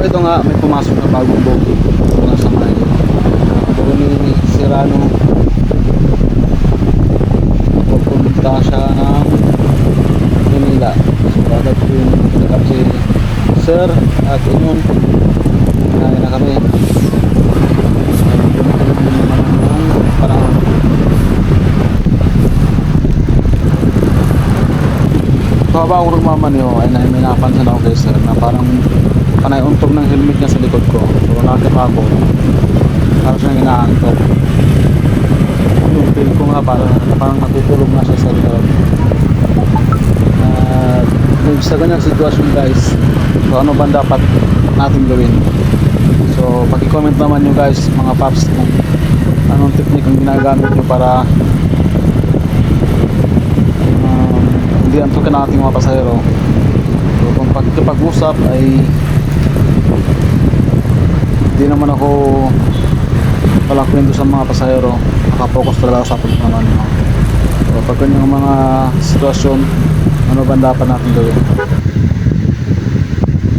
ito nga, may pumasok na bagong bogi. Ito nga sa may doon ni Serrano. Pupunta siya ng Manila. So agad ko yung pinagkap si Sir at yun. Kaya na kami. Parang so habang ako nagmamaniho ay may napansin ako kay Sir na parang panay untog ng helmet niya sa likod ko. So nakita ako parang siyang inaantok. Yung feel ko nga parang natutulog na siya sa likod. Sa ganyang sitwasyon guys, so ano ba dapat natin gawin? So paki-comment naman nyo guys mga paps kung anong technique ang ginagamit nyo para hindi antukin ang ating mga pasahero. So kung pag-usap ay hindi naman ako walang kwento sa mga pasahero, nakapokus talaga sa pagmamahan nyo. So pag kanyang mga sitwasyon, ano ba dapat natin gawin?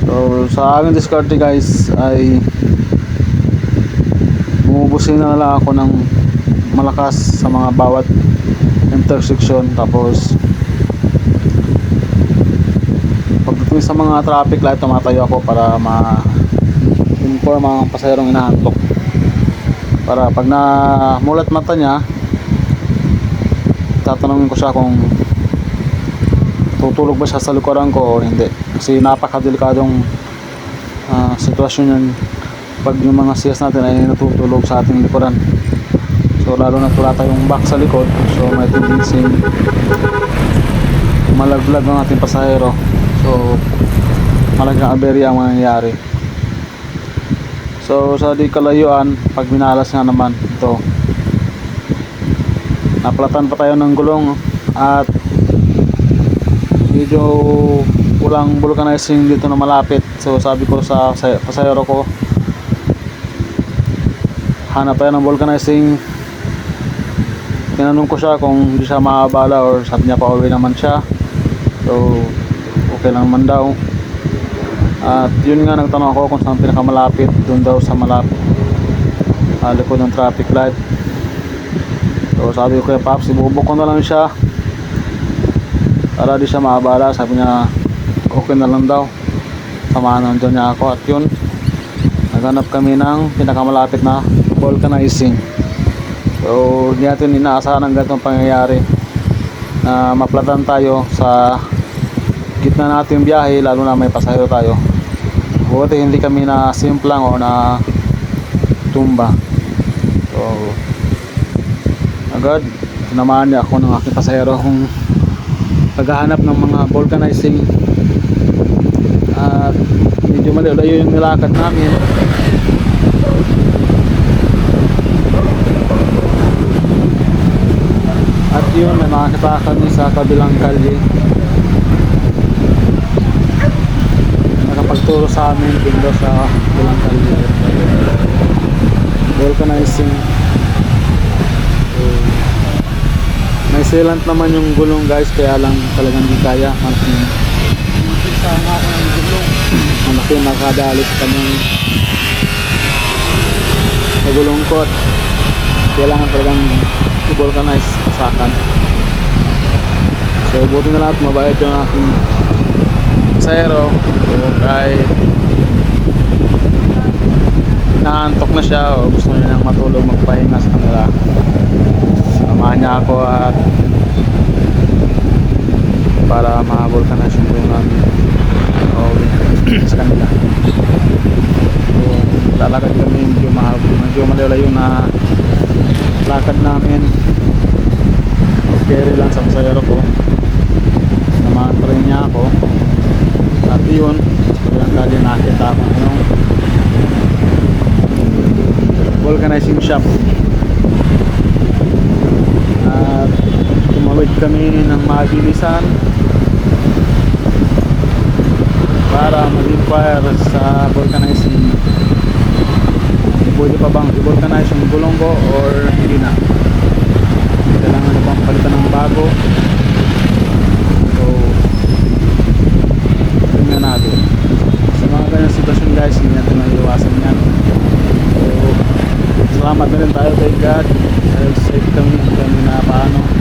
So sa aking discard guys ay bumubusin na lang ako ng malakas sa mga bawat intersection. Tapos pagdating sa mga traffic light, tumatayo ako para ma-inform ang pasaherong inaantok, para pag namulat mata niya, tatanungin ko siya kung tutulog ba siya sa likuran ko o hindi, kasi napakadelikadong sitwasyon yan pag yung mga siyas natin ay natutulog sa ating likuran. So lalo na wala tayong back sa likod, so may tendency malaglag ng ating pasahero. So malagang aberya ang mangyayari. So sa di kalayuan, pag minalas nga naman ito, napalatan pa tayo ng gulong at medyo walang vulcanizing dito na malapit. So sabi ko sa pasahero ko, hanap tayo ng vulcanizing. Tinanong ko siya kung hindi siya maabala, or sabi niya pa uwi naman siya, so okay lang naman daw. At yun nga, nagtanong ako kung saan pinakamalapit. Doon daw sa malapit likod ng traffic light. So sabi ko kay Pops, ibubuk ko na lang siya para di siya maabala. Sabi niya okay na lang daw, samahan dyan niya ako. At yun, naghanap kami ng pinakamalapit na vulcanizing. So hindi natin inaasahan ang ganitong pangyayari na maplatan tayo sa gitna nating biyahe, lalo na may pasahero tayo. Buti hindi kami na simplang o na tumba. So agad tinamaan niya ako ng aking pasahero kung paghahanap ng mga vulcanizing. At medyo malayo yung nilakad namin. At yun, may nakakita kami sa kabilang kalye, nakapagturo sa amin dun daw sa kabilang kalye vulcanizing. So, may sealant naman yung gulong guys, kaya lang talagang di kaya. Malaki nakadalit kami sa gulong ko, kailangan talagang i-vulcanize kasakan. So buti na lahat mabait yung aking pasahero. So kahit naantok na siya o gusto niya nang matulog, magpahinga sa kanila, samahan niya ako at para ma-vulcanize yung gulong namin sa kanila. So lalakad kami, medyo malayo na lakad namin. Carry lang sa pasahero ko, samahan pa rin niya ako. At yun, sa kali nakita ko yung vulcanizing shop. At tumawid kami ng mabilisan para mag-inquire sa vulcanizing. Pwede pa bang i-vulcanize yung gulong ko or hindi na, kailangan na bang palitan ng bago. So tingnan natin sa mga ganyan sitwasyon guys. guys, hindi natin maiiwasan yan. So salamat na rin tayo kay God dahil safe kami na paano